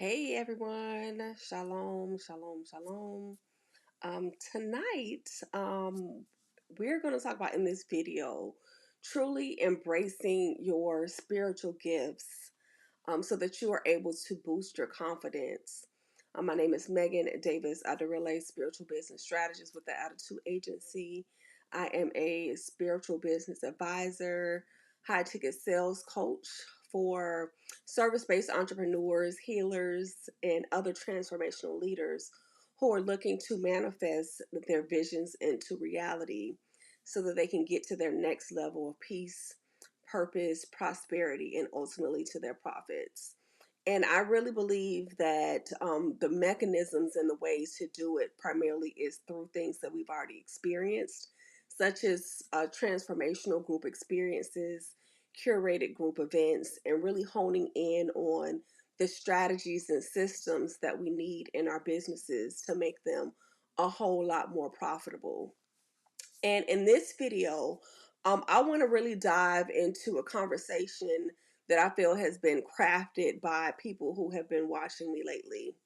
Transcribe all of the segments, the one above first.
Hey everyone, shalom, shalom, shalom. Tonight, we're going to talk about in this video truly embracing your spiritual gifts so that you are able to boost your confidence. My name is Megan Davis. I relay spiritual business strategist with the Attitude Agency. I am a spiritual business advisor, high ticket sales coach for service based entrepreneurs, healers, and other transformational leaders who are looking to manifest their visions into reality so that they can get to their next level of peace, purpose, prosperity, and ultimately to their profits. And I really believe that the mechanisms and the ways to do it primarily is through things that we've already experienced, such as transformational group experiences, curated group events, and really honing in on the strategies and systems that we need in our businesses to make them a whole lot more profitable. And in this video, I want to really dive into a conversation that I feel has been crafted by people who have been watching me lately.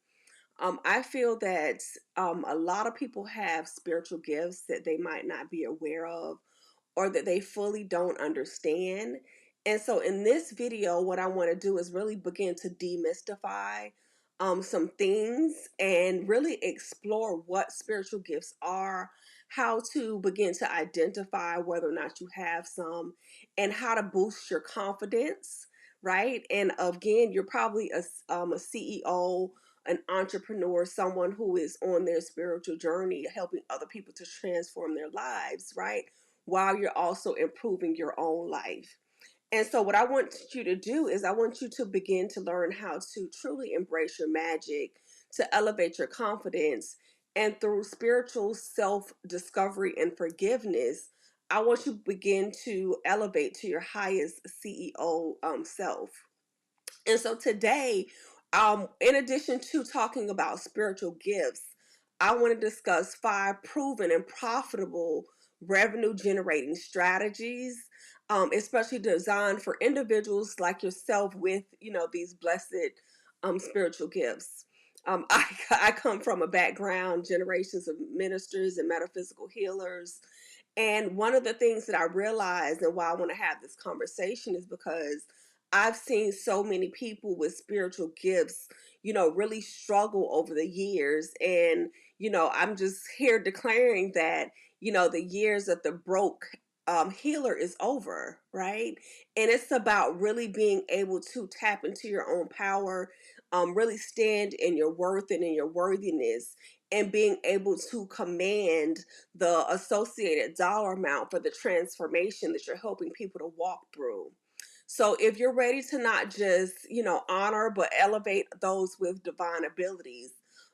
I feel that a lot of people have spiritual gifts that they might not be aware of or that they fully don't understand. And so in this video, what I want to do is really begin to demystify some things and really explore what spiritual gifts are, how to begin to identify whether or not you have some, and how to boost your confidence, right? And again, you're probably a CEO, an entrepreneur, someone who is on their spiritual journey, helping other people to transform their lives, right? While you're also improving your own life. And so, what I want you to do is, I want you to begin to learn how to truly embrace your magic, to elevate your confidence, and through spiritual self discovery and forgiveness, I want you to begin to elevate to your highest CEO self. And so today, in addition to talking about spiritual gifts, I want to discuss 5 proven and profitable revenue generating strategies, especially designed for individuals like yourself with, these blessed spiritual gifts. I come from a background, generations of ministers and metaphysical healers. And one of the things that I realized and why I want to have this conversation is because I've seen so many people with spiritual gifts, really struggle over the years. And, I'm just here declaring that, the years of the broke healer is over, right? And it's about really being able to tap into your own power, really stand in your worth and in your worthiness, and being able to command the associated dollar amount for the transformation that you're helping people to walk through. So if you're ready to not just, honor, but elevate those with divine abilities,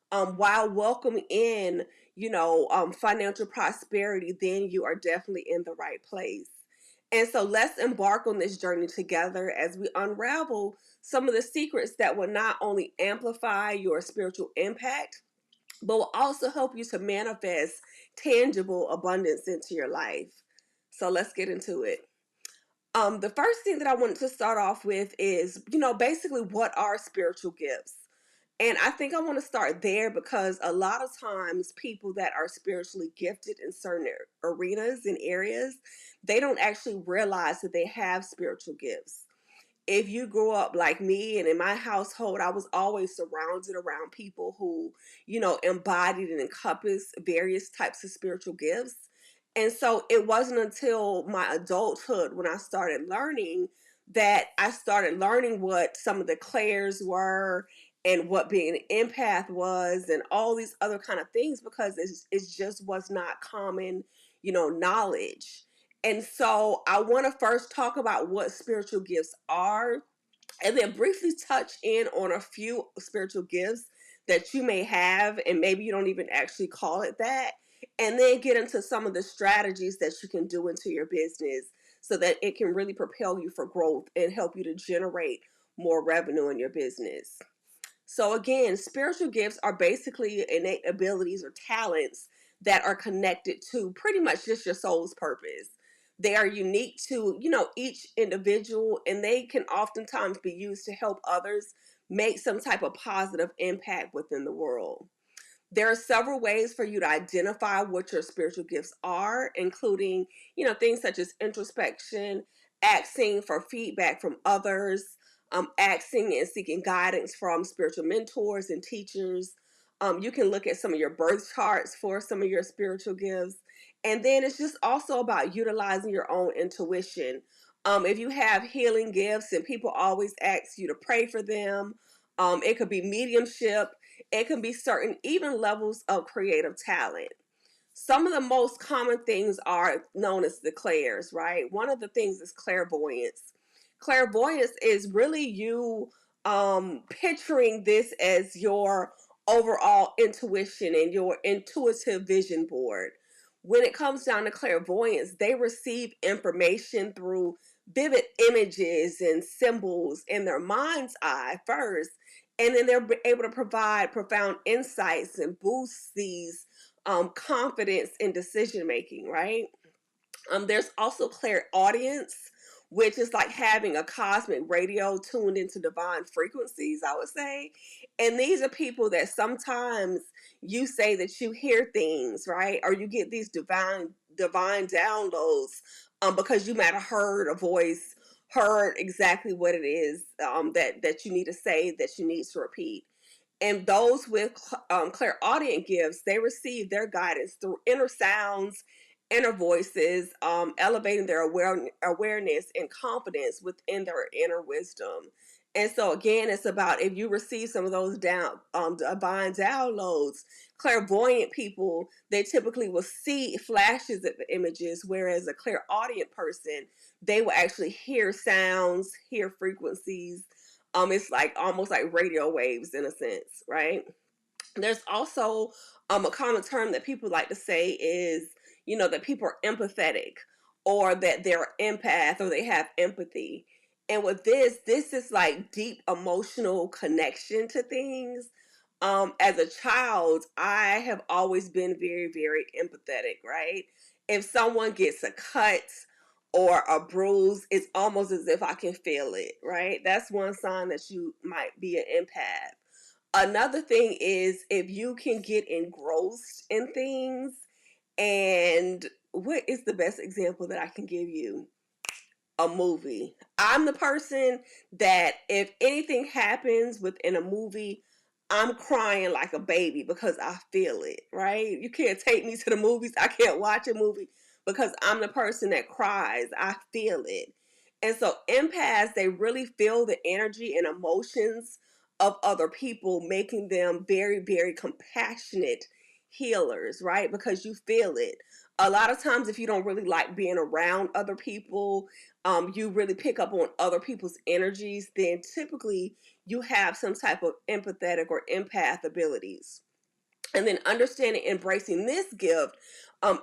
while welcoming in, financial prosperity, then you are definitely in the right place. And so let's embark on this journey together as we unravel some of the secrets that will not only amplify your spiritual impact, but will also help you to manifest tangible abundance into your life. So let's get into it. The first thing that I wanted to start off with is, basically what are spiritual gifts? And I think I want to start there because a lot of times people that are spiritually gifted in certain arenas and areas, they don't actually realize that they have spiritual gifts. If you grew up like me and in my household, I was always surrounded around people who, embodied and encompassed various types of spiritual gifts. And so it wasn't until my adulthood when I started learning that I started learning what some of the clairs were and what being an empath was and all these other kind of things because it just was not common, knowledge. And so I want to first talk about what spiritual gifts are and then briefly touch in on a few spiritual gifts that you may have and maybe you don't even actually call it that, and then get into some of the strategies that you can do into your business so that it can really propel you for growth and help you to generate more revenue in your business. So again, spiritual gifts are basically innate abilities or talents that are connected to pretty much just your soul's purpose. They are unique to, each individual, and they can oftentimes be used to help others make some type of positive impact within the world. There are several ways for you to identify what your spiritual gifts are, including, things such as introspection, asking for feedback from others, asking and seeking guidance from spiritual mentors and teachers. You can look at some of your birth charts for some of your spiritual gifts. And then it's just also about utilizing your own intuition. If you have healing gifts and people always ask you to pray for them, it could be mediumship, it can be certain even levels of creative talent. Some of the most common things are known as declares, right? One of the things is clairvoyance. Clairvoyance is really you picturing this as your overall intuition and your intuitive vision board. When it comes down to clairvoyance, they receive information through vivid images and symbols in their mind's eye first, and then they're able to provide profound insights and boost these confidence in decision making, right? There's also clairaudience, which is like having a cosmic radio tuned into divine frequencies, I would say. And these are people that sometimes you say that you hear things, right? Or you get these divine downloads because you might have heard a voice, heard exactly what it is that you need to say, that you need to repeat. And those with clairaudient gifts, they receive their guidance through inner sounds, inner voices, elevating their awareness and confidence within their inner wisdom. And so again, it's about if you receive some of those divine downloads, clairvoyant people, they typically will see flashes of images, whereas a clairaudient person, they will actually hear sounds, hear frequencies. It's like almost like radio waves in a sense, right? There's also a common term that people like to say is, that people are empathetic, or that they're empath, or they have empathy. And with this is like deep emotional connection to things. As a child, I have always been very, very empathetic, right? If someone gets a cut or a bruise, it's almost as if I can feel it, right? That's one sign that you might be an empath. Another thing is if you can get engrossed in things, and what is the best example that I can give you? A movie. I'm the person that if anything happens within a movie, I'm crying like a baby because I feel it, right? You can't take me to the movies. I can't watch a movie because I'm the person that cries. I feel it. And so empaths, they really feel the energy and emotions of other people, making them very, very compassionate healers, right? Because you feel it. A lot of times, if you don't really like being around other people, you really pick up on other people's energies, then typically you have some type of empathetic or empath abilities. And then understanding, embracing this gift,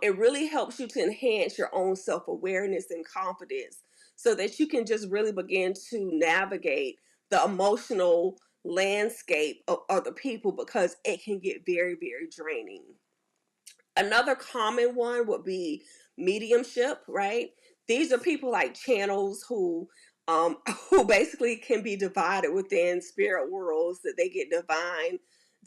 it really helps you to enhance your own self-awareness and confidence so that you can just really begin to navigate the emotional landscape of other people, because it can get very, very draining. Another common one would be mediumship, right? These are people like channels who who basically can be divided within spirit worlds, that they get divine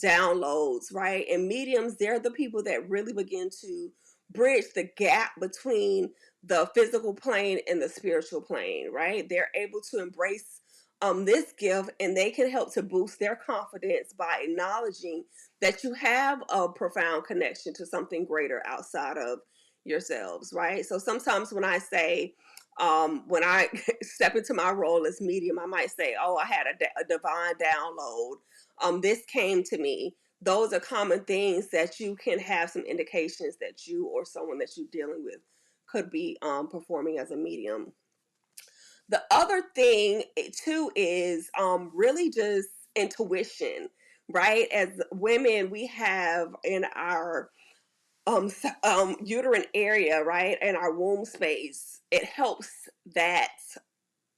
downloads, right? And mediums, they're the people that really begin to bridge the gap between the physical plane and the spiritual plane, right? They're able to embrace this gift, and they can help to boost their confidence by acknowledging that you have a profound connection to something greater outside of yourselves, right? So sometimes when I say, when I step into my role as medium, I might say, oh, I had a divine download. This came to me. Those are common things that you can have some indications that you or someone that you're dealing with could be performing as a medium. The other thing too is really just intuition, right? As women, we have in our uterine area, right, in our womb space, it helps that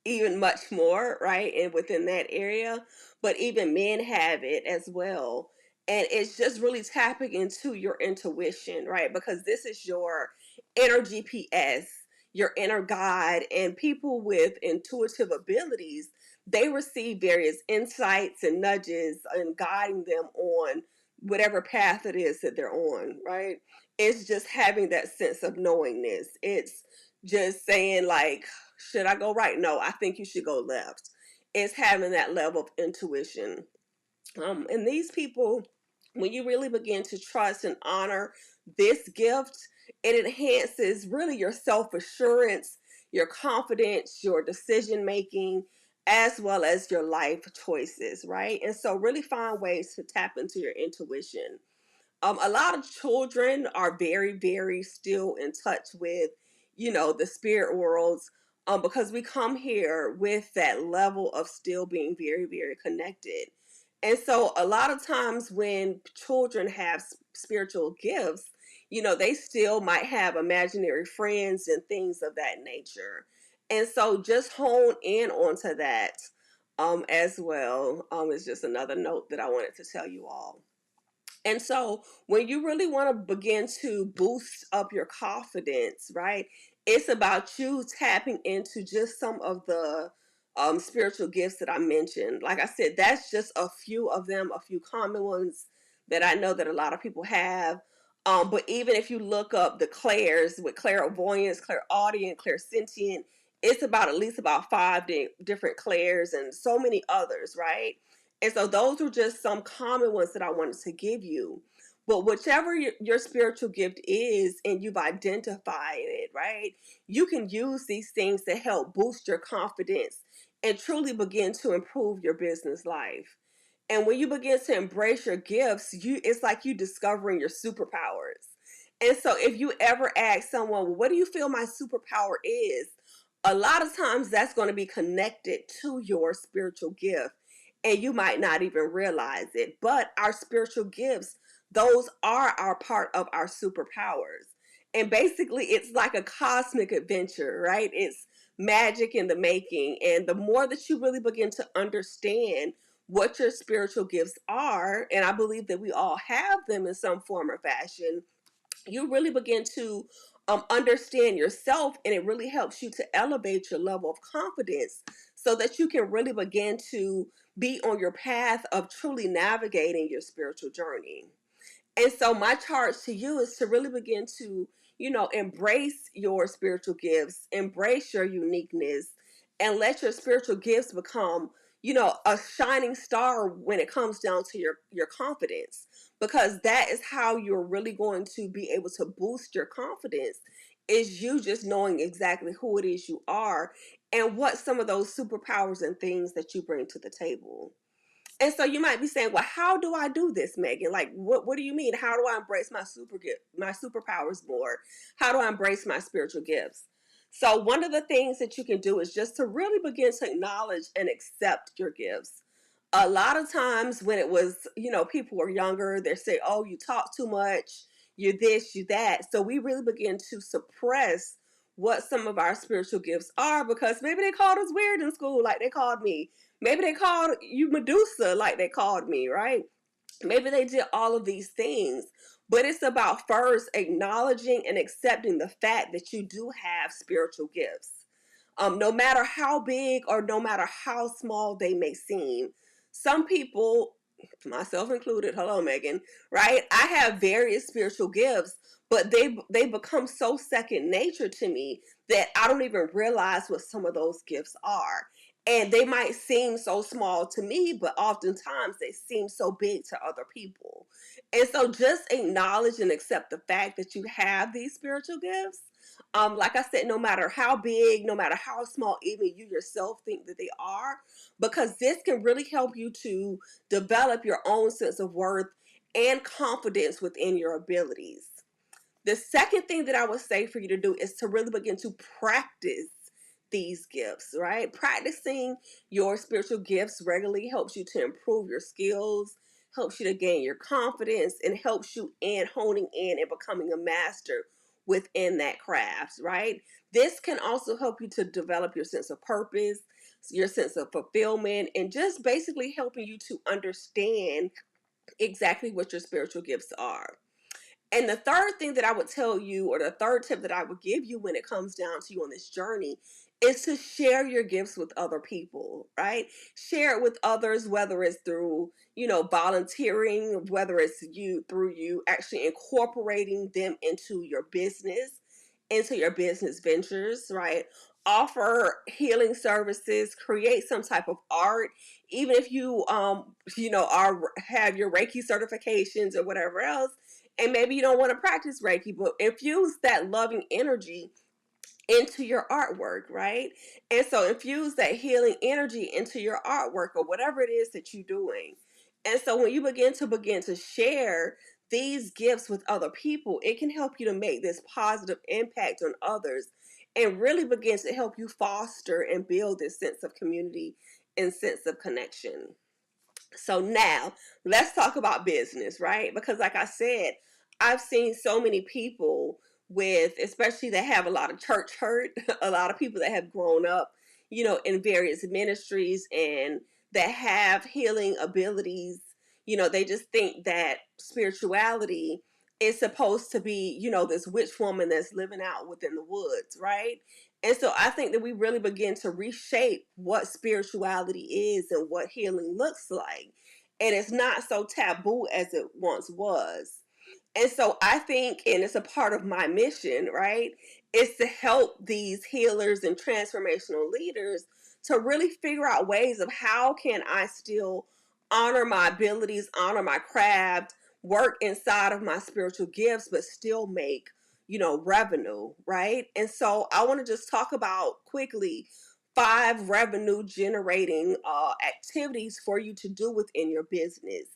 even much more, right, and within that area. But even men have it as well. And it's just really tapping into your intuition, right? Because this is your inner GPS. your inner guide, and people with intuitive abilities, they receive various insights and nudges and guiding them on whatever path it is that they're on, right? It's just having that sense of knowingness. It's just saying, like, should I go right? No, I think you should go left. It's having that level of intuition. And these people, when you really begin to trust and honor this gift, it enhances really your self assurance, your confidence, your decision making, as well as your life choices, right? And so, really find ways to tap into your intuition. A lot of children are very, very still in touch with, the spirit worlds, because we come here with that level of still being very, very connected. And so, a lot of times when children have spiritual gifts, they still might have imaginary friends and things of that nature. And so, just hone in onto that as well. Is just another note that I wanted to tell you all. And so when you really want to begin to boost up your confidence, right? It's about you tapping into just some of the spiritual gifts that I mentioned. Like I said, that's just a few of them, a few common ones that I know that a lot of people have. But even if you look up the clairs with clairvoyance, clairaudient, clairsentient, it's about at least about five different clairs and so many others, right? And so those were just some common ones that I wanted to give you. But whichever your spiritual gift is and you've identified it, right? You can use these things to help boost your confidence and truly begin to improve your business life. And when you begin to embrace your gifts, it's like you discovering your superpowers. And so if you ever ask someone, well, what do you feel my superpower is? A lot of times that's going to be connected to your spiritual gift. And you might not even realize it. But our spiritual gifts, those are our part of our superpowers. And basically, it's like a cosmic adventure, right? It's magic in the making. And the more that you really begin to understand what your spiritual gifts are, and I believe that we all have them in some form or fashion, you really begin to understand yourself, and it really helps you to elevate your level of confidence so that you can really begin to be on your path of truly navigating your spiritual journey. And so my charge to you is to really begin to, embrace your spiritual gifts, embrace your uniqueness, and let your spiritual gifts become, a shining star when it comes down to your confidence. Because that is how you're really going to be able to boost your confidence, is you just knowing exactly who it is you are and what some of those superpowers and things that you bring to the table. And so you might be saying, well, how do I do this, Megan? Like, what do you mean? How do I embrace my superpowers more? How do I embrace my spiritual gifts? So one of the things that you can do is just to really begin to acknowledge and accept your gifts. A lot of times when it was, people were younger, they say, oh, you talk too much, you this, you that. So we really begin to suppress what some of our spiritual gifts are, because maybe they called us weird in school, like they called me. Maybe they called you Medusa, like they called me, right? Maybe they did all of these things. But it's about first acknowledging and accepting the fact that you do have spiritual gifts. No matter how big or no matter how small they may seem. Some people, myself included, hello Megan, right? I have various spiritual gifts, but they become so second nature to me that I don't even realize what some of those gifts are. And they might seem so small to me, but oftentimes they seem so big to other people. And so just acknowledge and accept the fact that you have these spiritual gifts. Like I said, no matter how big, no matter how small, even you yourself think that they are, because this can really help you to develop your own sense of worth and confidence within your abilities. The second thing that I would say for you to do is to really begin to practice these gifts, right? Practicing your spiritual gifts regularly helps you to improve your skills, helps you to gain your confidence, and helps you in honing in and becoming a master within that craft, right? This can also help you to develop your sense of purpose, your sense of fulfillment, and just basically helping you to understand exactly what your spiritual gifts are. And the third thing that I would tell you, or the third tip that I would give you when it comes down to you on this journey, is to share your gifts with other people, right? Share it with others, whether it's through, volunteering, whether it's you actually incorporating them into your business ventures, right? Offer healing services, create some type of art, even if you have your Reiki certifications or whatever else, and maybe you don't want to practice Reiki, but infuse that loving energy into your artwork, right? And so infuse that healing energy into your artwork or whatever it is that you're doing. And so when you begin to share these gifts with other people, it can help you to make this positive impact on others and really begin to help you foster and build this sense of community and sense of connection. So now let's talk about business, right? Because like I said, I've seen so many people with, especially that have a lot of church hurt, a lot of people that have grown up, in various ministries and that have healing abilities. They just think that spirituality is supposed to be, this witch woman that's living out within the woods, right? And so I think that we really begin to reshape what spirituality is and what healing looks like. And it's not so taboo as it once was. And so I think, and it's a part of my mission, right, is to help these healers and transformational leaders to really figure out ways of how can I still honor my abilities, honor my craft, work inside of my spiritual gifts, but still make, revenue, right? And so I want to just talk about quickly 5 revenue generating activities for you to do within your business,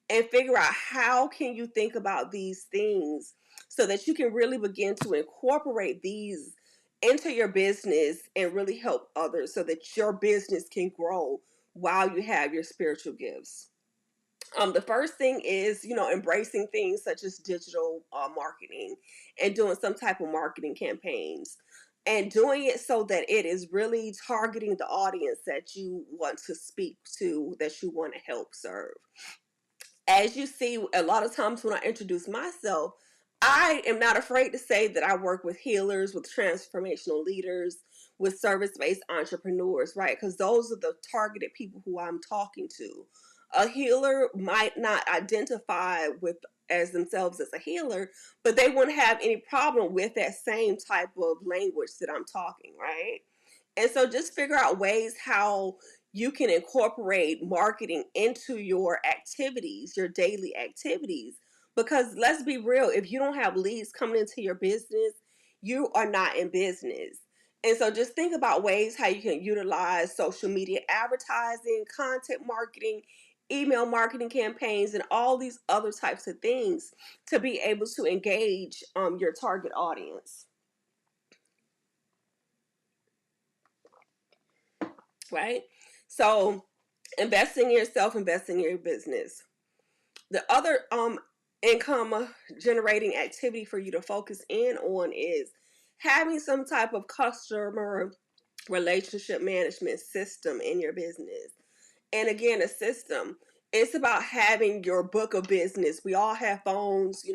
and figure out how can you think about these things so that you can really begin to incorporate these into your business and really help others so that your business can grow while you have your spiritual gifts. The first thing is, embracing things such as digital marketing and doing some type of marketing campaigns and doing it so that it is really targeting the audience that you want to speak to, that you want to help serve. As you see, a lot of times when I introduce myself, I am not afraid to say that I work with healers, with transformational leaders, with service-based entrepreneurs, right? Because those are the targeted people who I'm talking to. A healer might not identify with as themselves as a healer, but they wouldn't have any problem with that same type of language that I'm talking, right? And so just figure out ways how you can incorporate marketing into your activities, your daily activities. Because let's be real, if you don't have leads coming into your business, you are not in business. And so just think about ways how you can utilize social media advertising, content marketing, email marketing campaigns, and all these other types of things to be able to engage your target audience. Right? So investing in yourself, investing in your business. The other income generating activity for you to focus in on is having some type of customer relationship management system in your business. And again, a system. It's about having your book of business. We all have phones,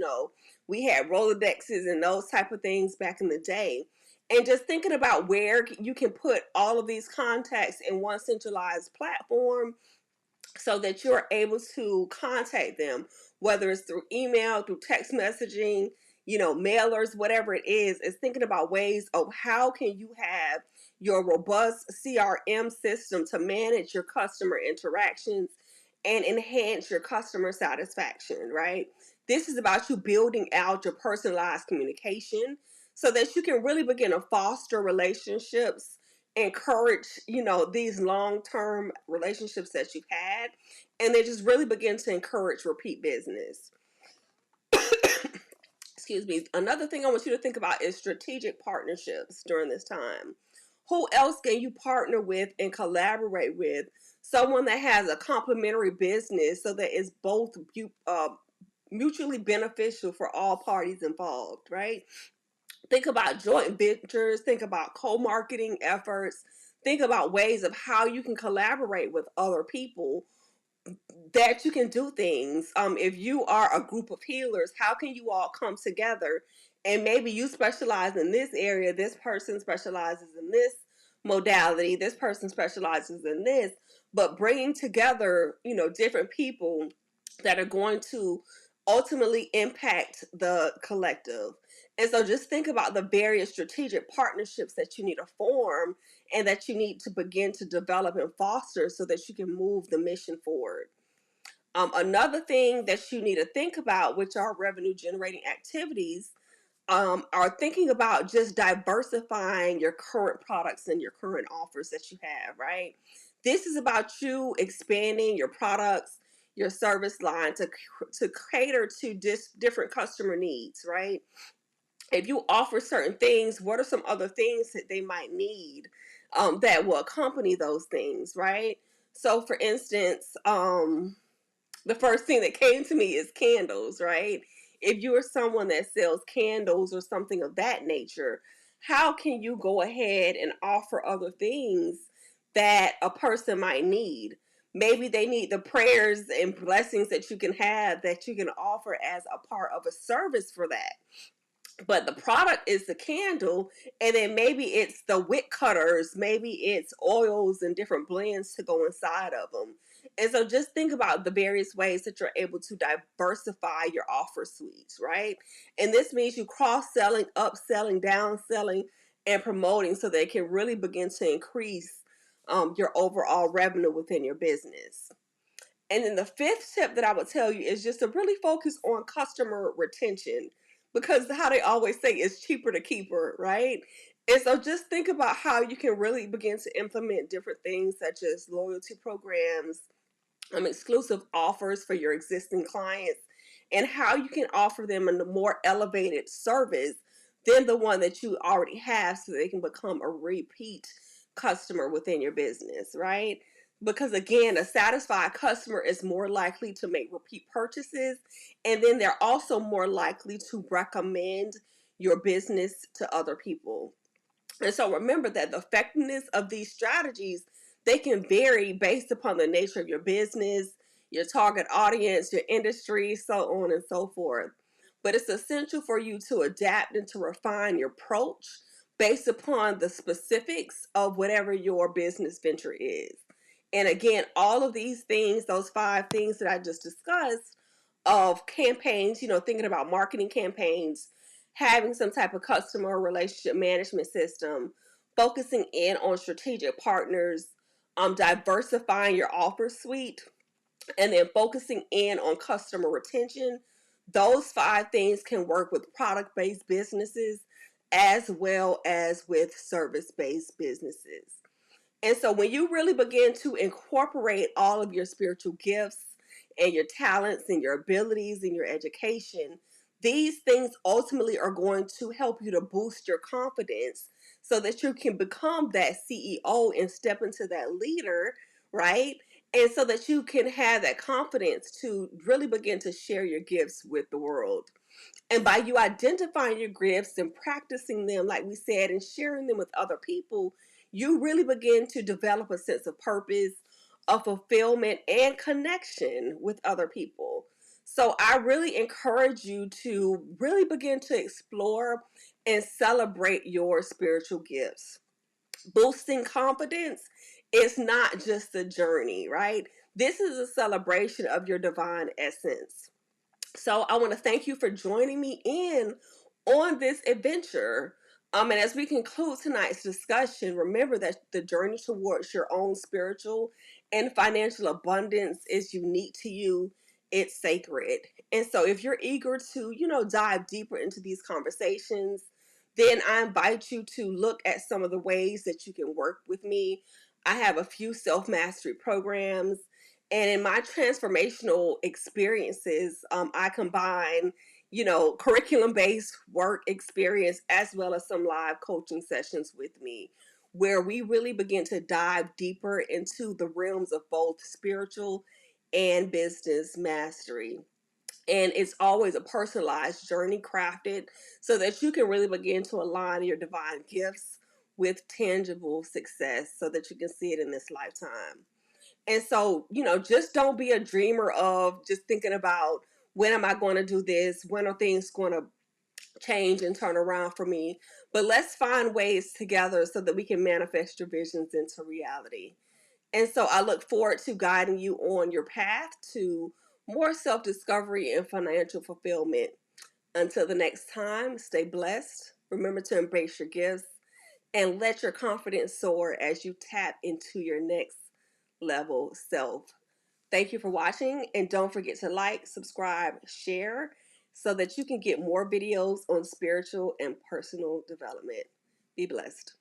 we had Rolodexes and those type of things back in the day. And just thinking about where you can put all of these contacts in one centralized platform so that you're able to contact them, whether it's through email, through text messaging, mailers, whatever it is thinking about ways of how can you have your robust CRM system to manage your customer interactions and enhance your customer satisfaction, right? This is about you building out your personalized communication so that you can really begin to foster relationships, encourage, these long-term relationships that you've had, and they just really begin to encourage repeat business. Excuse me. Another thing I want you to think about is strategic partnerships during this time. Who else can you partner with and collaborate with? Someone that has a complementary business so that it's both mutually beneficial for all parties involved, right? Think about joint ventures, think about co-marketing efforts, think about ways of how you can collaborate with other people that you can do things. If you are a group of healers, how can you all come together? And maybe you specialize in this area, this person specializes in this modality, this person specializes in this, but bringing together, different people that are going to ultimately impact the collective. And so just think about the various strategic partnerships that you need to form and that you need to begin to develop and foster so that you can move the mission forward. Another thing that you need to think about, which are revenue generating activities, are thinking about just diversifying your current products and your current offers that you have, right? This is about you expanding your products, your service line to cater to different customer needs, right? If you offer certain things, what are some other things that they might need that will accompany those things, right? So, for instance, the first thing that came to me is candles, right? If you are someone that sells candles or something of that nature, how can you go ahead and offer other things that a person might need? Maybe they need the prayers and blessings that you can have that you can offer as a part of a service for that, but the product is the candle, and then maybe it's the wick cutters, maybe it's oils and different blends to go inside of them. And so just think about the various ways that you're able to diversify your offer suites, right? And this means you cross-selling, upselling, downselling, and promoting so they can really begin to increase your overall revenue within your business. And then the fifth tip that I would tell you is just to really focus on customer retention, because how they always say it's cheaper to keep her, right? And so just think about how you can really begin to implement different things such as loyalty programs, exclusive offers for your existing clients, and how you can offer them a more elevated service than the one that you already have so they can become a repeat customer within your business, right? Because again, a satisfied customer is more likely to make repeat purchases, and then they're also more likely to recommend your business to other people. And so remember that the effectiveness of these strategies, they can vary based upon the nature of your business, your target audience, your industry, so on and so forth. But it's essential for you to adapt and to refine your approach based upon the specifics of whatever your business venture is. And again, all of these things, those 5 things that I just discussed of campaigns, thinking about marketing campaigns, having some type of customer relationship management system, focusing in on strategic partners, diversifying your offer suite, and then focusing in on customer retention. Those 5 things can work with product-based businesses as well as with service-based businesses. And so when you really begin to incorporate all of your spiritual gifts and your talents and your abilities and your education, these things ultimately are going to help you to boost your confidence so that you can become that CEO and step into that leader, right? And so that you can have that confidence to really begin to share your gifts with the world. And by you identifying your gifts and practicing them, like we said, and sharing them with other people, you really begin to develop a sense of purpose, of fulfillment, and connection with other people. So I really encourage you to really begin to explore and celebrate your spiritual gifts. Boosting confidence is not just a journey, right? This is a celebration of your divine essence. So I want to thank you for joining me in on this adventure. And as we conclude tonight's discussion, remember that the journey towards your own spiritual and financial abundance is unique to you. It's sacred. And so if you're eager to, dive deeper into these conversations, then I invite you to look at some of the ways that you can work with me. I have a few self-mastery programs, and in my transformational experiences, I combine, curriculum based work experience as well as some live coaching sessions with me, where we really begin to dive deeper into the realms of both spiritual and business mastery. And it's always a personalized journey crafted so that you can really begin to align your divine gifts with tangible success so that you can see it in this lifetime. And so, just don't be a dreamer of just thinking about, when am I going to do this? When are things going to change and turn around for me? But let's find ways together so that we can manifest your visions into reality. And so I look forward to guiding you on your path to more self-discovery and financial fulfillment. Until the next time, stay blessed. Remember to embrace your gifts and let your confidence soar as you tap into your next level self. Thank you for watching, and don't forget to like, subscribe, share so that you can get more videos on spiritual and personal development. Be blessed.